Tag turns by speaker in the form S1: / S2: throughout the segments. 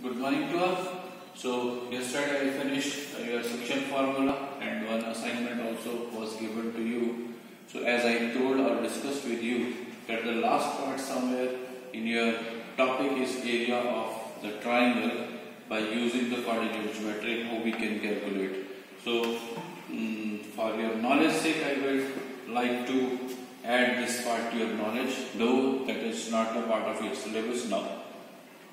S1: Good morning to all. So yesterday I finished your section formula and one assignment also was given to you. So as I told or discussed with you that the last part somewhere in your topic is area of the triangle by using the coordinate geometry, how we can calculate. So for your knowledge sake I would like to add this part to your knowledge, though that is not a part of your syllabus now.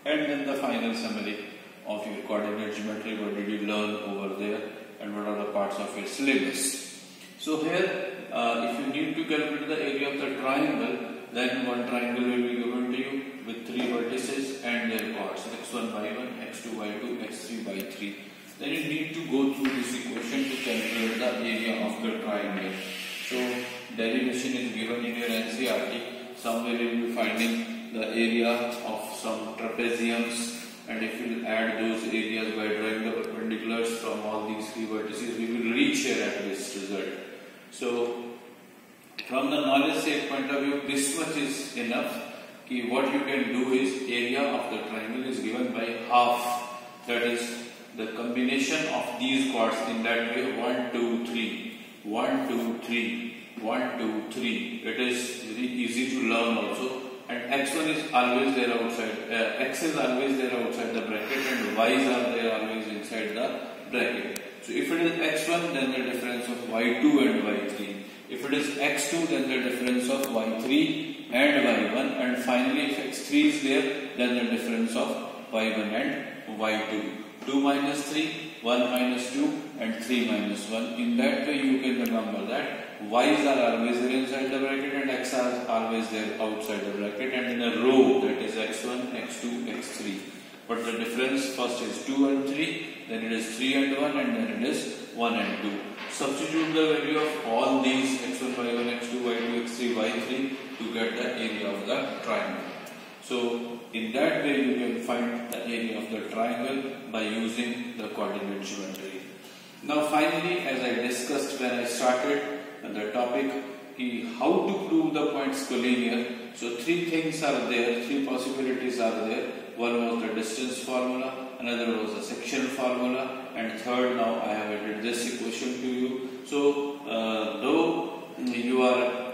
S1: And then the final summary of your coordinate geometry, what did you learn over there and what are the parts of your syllabus. So here if you need to calculate the area of the triangle, then one triangle will be given to you with three vertices and their chords x1 y1, x2 y2, x3 y3. Then you need to go through this equation to calculate the area of the triangle. So derivation is given in your NCERT. Somewhere you will be finding the area of some trapeziums, and if we will add those areas by drawing the perpendiculars from all these three vertices, we will reach here at this result. So from the knowledge sake point of view, this much is enough. What you can do is area of the triangle is given by half, that is the combination of these chords in that way 1, 2, 3, 1, 2, 3, 1, 2, 3. It is very easy to learn also. And x1 is always there outside, x is always there outside the bracket and y's are there always inside the bracket. So if it is x1, then the difference of y2 and y3. If it is x2, then the difference of y3 and y1. And finally if x3 is there, then the difference of y1 and y2. 2 minus 3, 1 minus 2 and 3 minus 1. In that way you can remember that y's are always there inside the bracket and x are always there outside the bracket, and in a row, that is x1, x2, x3. But the difference first is 2 and 3, then it is 3 and 1, and then it is 1 and 2. Substitute the value of all these x1, y1, x2, y2, x3, y3 to get the area of the triangle. So in that way you can find the area of the triangle by using the coordinate geometry. Now finally, as I discussed when I started the topic, how to prove the points collinear. So three things are there, three possibilities are there. One was the distance formula, another was the section formula, and third now I have added this equation to you. So though you are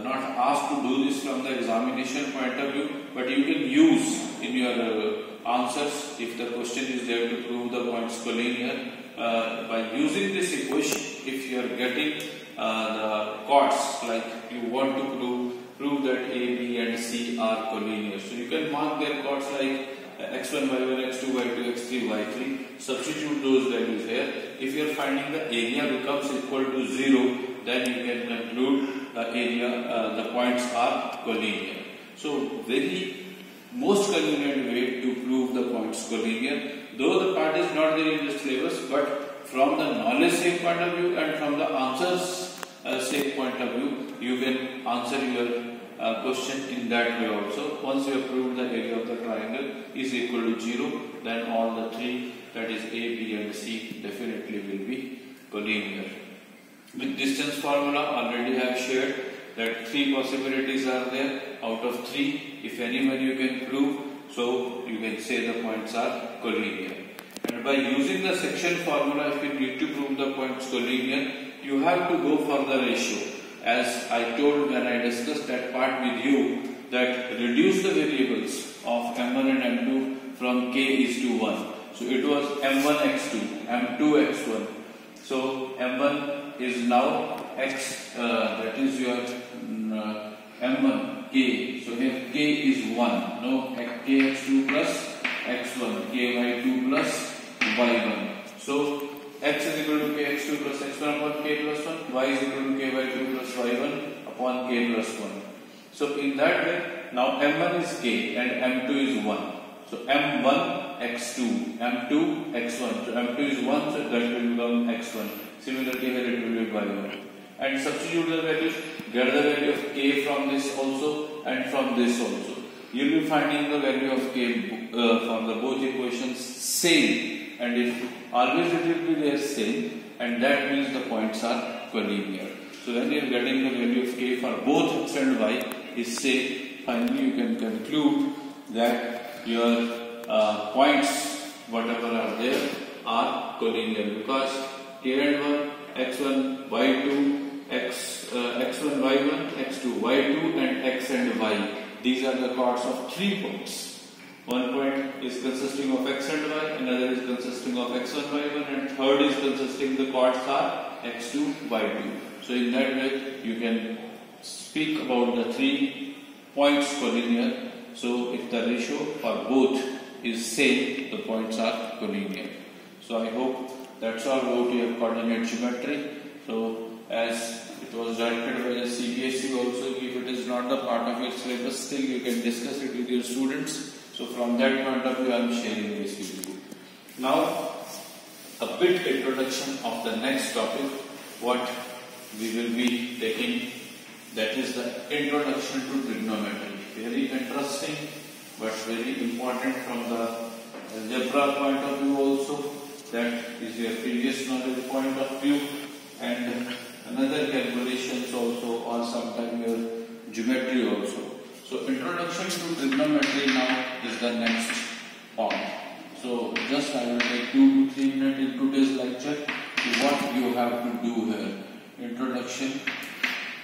S1: not asked to do this from the examination point of view, but you can use in your answers if the question is there to prove the points collinear. By using this equation, if you are getting the chords, like you want to prove that A, B and C are collinear. So you can mark their chords like x1, y1, x2, y2, x3, y3. Substitute those values here. If you are finding the area becomes equal to 0, then you can conclude the area, the points are collinear. So very most convenient way to prove the points collinear, though the part is not there in the syllabus, but from the knowledge sake point of view and from the answers sake point of view, you can answer your question in that way also. Once you have proved the area of the triangle is equal to 0, then all the three, that is A, B and C, definitely will be collinear. With distance formula, already I have shared that three possibilities are there. Out of three, if any one you can prove, so you can say the points are collinear. And by using the section formula, if you need to prove the points collinear, you have to go for the ratio. As I told when I discussed that part with you, that reduce the variables of m1 and m2 from k is to 1. So it was m1 x2, m2 x1. So m1 is now x, that is your m1 k. So here k is 1. No, k x2 plus x1, k y2 plus y1. So x is equal to kx2 plus x1 upon k plus 1, y is equal to ky2 plus y1 upon k plus 1. So in that way, now m1 is k and m2 is 1. So m1 x2, m2 x1. So m2 is 1, so that will become x1. Similarly here it will be y1. And substitute the values, get the value of k from this also and from this also. You will be finding the value of k from the both equations same. And if always it will be there same, and that means the points are collinear. So when you are getting the value of k for both x and y is same, finally you can conclude that your points whatever are there are collinear, because here and 1 x1 y2 x1 y1 x2 y2 and x and y, these are the chords of 3 points. One point is consisting of x and y, another is consisting of x1 y1, and third is consisting the chords are x2 y2. So in that way you can speak about the 3 points collinear. So if the ratio for both is same, the points are collinear. So I hope that's all about your coordinate geometry. So as it was directed by the CBSE also, if it is not the part of your syllabus, still you can discuss it with your students. So from that point of view I am sharing this with you. Now a bit introduction of the next topic what we will be taking, that is the introduction to trigonometry. Very interesting but very important from the algebra point of view also, that is your previous knowledge point of view, and another calculations also, or sometime your geometry also. So introduction to trigonometry now is the next point. So just I will take 2 to 3 minutes in today's lecture to what you have to do here. Introduction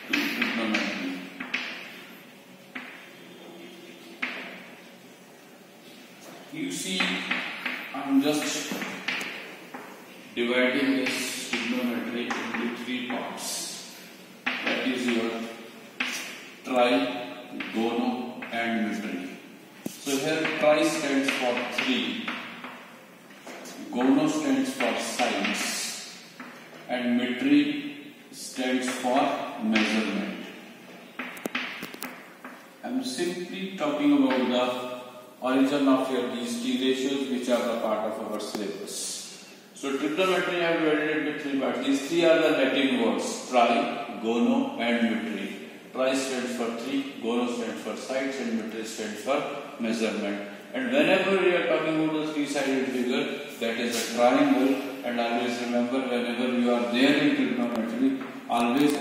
S1: to trigonometry. You see, I am just dividing this trigonometry into 3 parts. That is your trigono and metry. So here tri stands for 3, gono stands for sides, and metry stands for measurement. I am simply talking about the origin of these T ratios which are the part of our syllabus. So trigonometry I have divided into 3 parts. These 3 are the Latin words: tri, gono and metry. Tri stands for 3, gono stands for sides, and metry stands for measurement. And whenever we are talking about the 3-sided figure, that is a triangle. And always remember, whenever you are there in trigonometry, always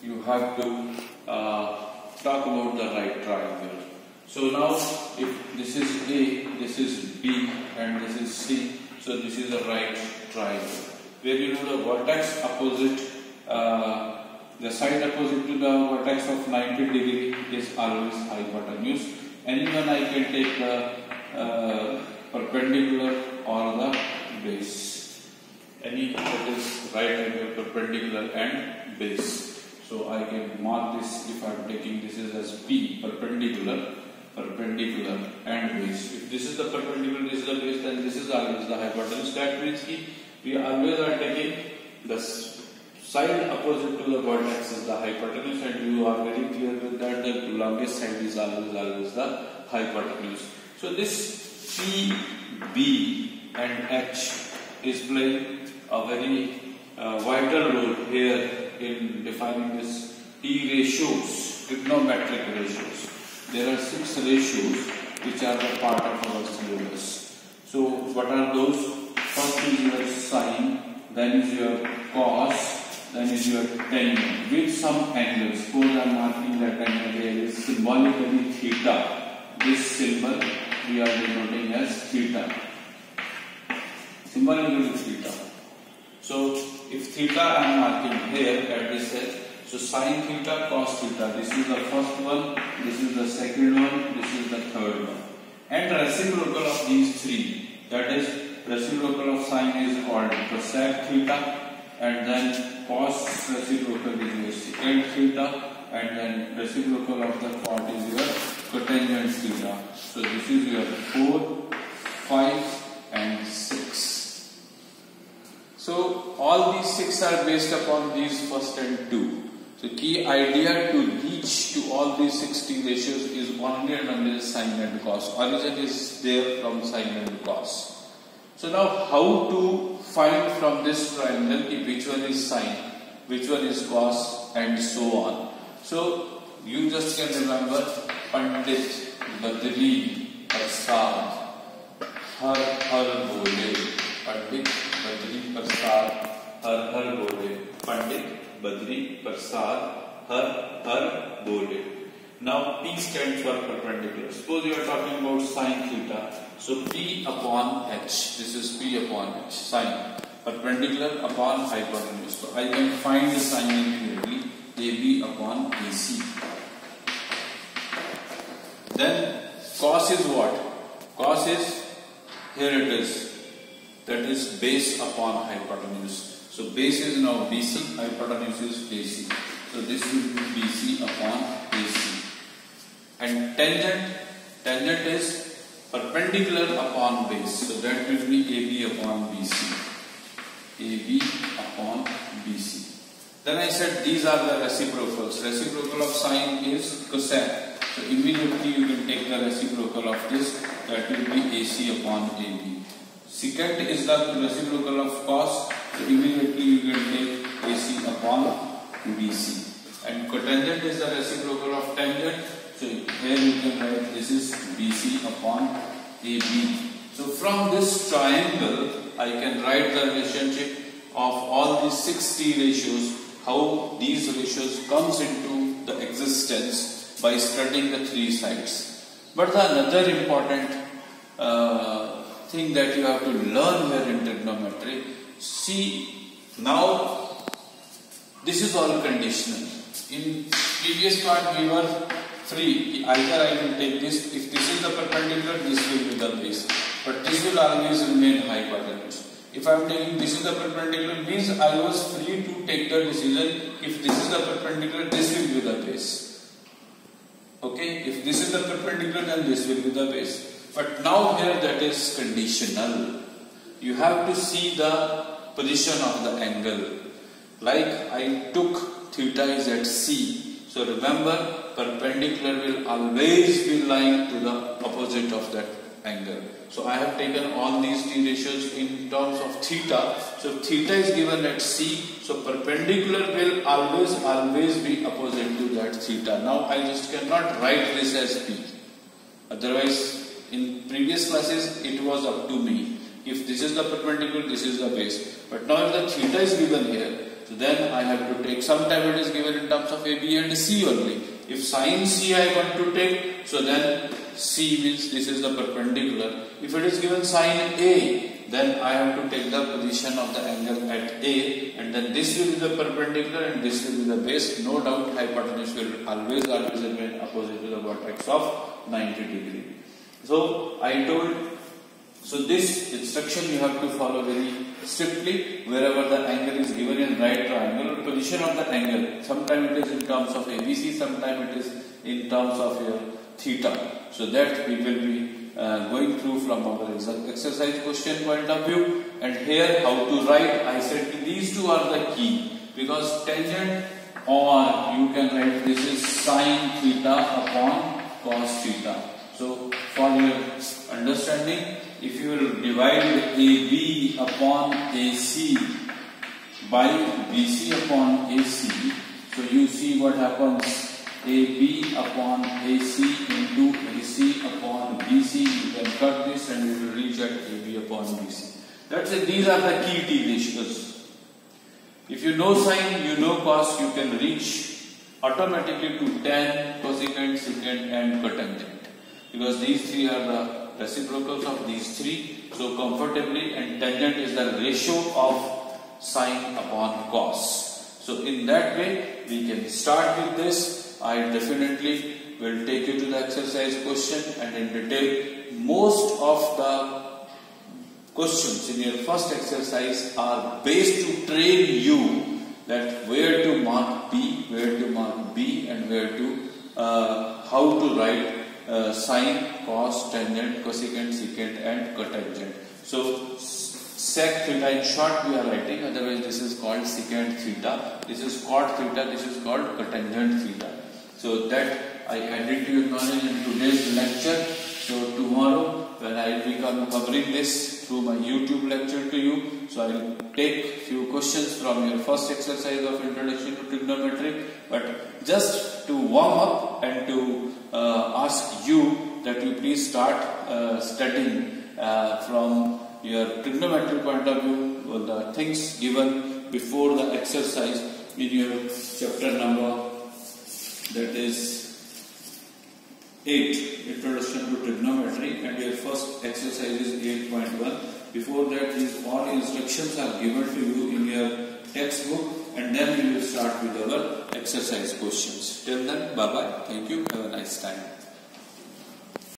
S1: you have to talk about the right triangle. So now, if this is A, this is B, and this is C, so this is the right triangle. Where you know the vertex opposite, the side opposite to the vertex of 90 degree is always hypotenuse. Anyone I can take the perpendicular or the base. Any that is right angle, perpendicular and base. So I can mark this if I am taking this is as P, perpendicular and base. If this is the perpendicular, this is the base, then this is always the hypotenuse. That means we always are taking the side opposite to the vertex is the hypotenuse, and you are very clear with that the longest side is always the hypotenuse. So this P, B and H is playing a very vital role here in defining this T ratios, trigonometric ratios. There are 6 ratios which are the part of our syllabus. So what are those? First is your sine, then is your cos, then is your tan with some angles. Suppose I am marking that angle here is symbolically theta. This symbol we are denoting as theta. Symbolically theta. So if theta I am marking here at this edge, so sine theta, cos theta, this is the first one, this is the second one, this is the third one. And reciprocal of these 3, that is reciprocal of sine is called cosec theta, and then cos reciprocal is your secant theta, and then reciprocal of the cot is your cotangent theta. So this is your 4, 5 and 6. So all these 6 are based upon these first and 2. So key idea to reach to all these 60 ratios is only and only sine and cos. Origin is there from sine and cos. So now how to find from this triangle which one is sine, which one is cos and so on. So you just can remember Pandit Badri Prasad Har Har Bole. Pandit Badri Prasad Har Har Bole. Pandit Badri Prasad Har Har Bole. Now P stands for perpendicular. Suppose you are talking about sine theta. So P upon H. This is P upon H. Sine. Perpendicular upon hypotenuse. So I can find the sine immediately. AB upon AC. Then cos is what? Cos is, here it is. That is base upon hypotenuse. So base is now BC, hypotenuse is AC. So this will be BC upon AC. And tangent is perpendicular upon base. So that will be AB upon BC. AB upon BC. Then I said these are the reciprocals. Reciprocal of sine is cosec. So immediately you can take the reciprocal of this. That will be AC upon AB. Secant is the reciprocal of cos. So immediately you can take AC upon BC. And cotangent is the reciprocal of tangent. So here you can write this is BC upon AB. So from this triangle, I can write the relationship of all these 6 T ratios, how these ratios comes into the existence by studying the 3 sides. But the another important thing that you have to learn here in trigonometry, see now this is all conditional. In previous part we were free, either I will take this, if this is the perpendicular, this will be the base, but this will always remain hypotenuse. If I am taking this is the perpendicular, means I was free to take the decision, if this is the perpendicular, this will be the base. Okay, if this is the perpendicular, then this will be the base. But now here that is conditional. You have to see the position of the angle. Like I took theta is at C. So remember, perpendicular will always be lying to the opposite of that angle. So I have taken all these T ratios in terms of theta. So theta is given at C. So perpendicular will always be opposite to that theta. Now I just cannot write this as P. Otherwise, in previous classes it was up to me. If this is the perpendicular, this is the base. But now if the theta is given here, so then I have to take, sometime it is given in terms of AB and C only. If sine C I want to take, so then C means this is the perpendicular. If it is given sine A, then I have to take the position of the angle at A, and then this will be the perpendicular and this will be the base. No doubt hypotenuse will always remain opposite to the vertex of 90 degree. So I told, so this instruction you have to follow very strictly wherever the angle is given in right triangle, position of the angle. Sometimes it is in terms of ABC, sometimes it is in terms of your theta. So that we will be going through from our exercise question point of view. And here how to write, I said these two are the key, because tangent, or you can write this is sine theta upon cos theta. So for your understanding, if you will divide AB upon AC by BC upon AC, so you see what happens. AB upon AC into AC upon BC, you can cut this and you will reach at AB upon BC. That's it. These are the key T ratios. If you know sine, you know cos, you can reach automatically to tan, cosecant, secant and cotangent, because these 3 are the reciprocals of these 3. So comfortably, and tangent is the ratio of sine upon cos. So in that way we can start with this. I definitely will take you to the exercise question and in detail. Most of the questions in your first exercise are based to train you that where to mark P, where to mark B, and where to how to write sine, cos, tangent, cosecant, secant and cotangent. So sec theta in short we are writing, otherwise this is called secant theta, this is cot theta, this is called cotangent theta. So that I added to your knowledge in today's lecture. So tomorrow when I will be covering this through my YouTube lecture to you, so I will take few questions from your first exercise of introduction to trigonometry, but just to warm up and to ask you that you please start studying from your trigonometry point of view, the things given before the exercise in your chapter number, that is 8, Introduction to Trigonometry, and your first exercise is 8.1. Before that, these all instructions are given to you in your textbook, and then we will start with our exercise questions. Till then, bye bye. Thank you. Have a nice time.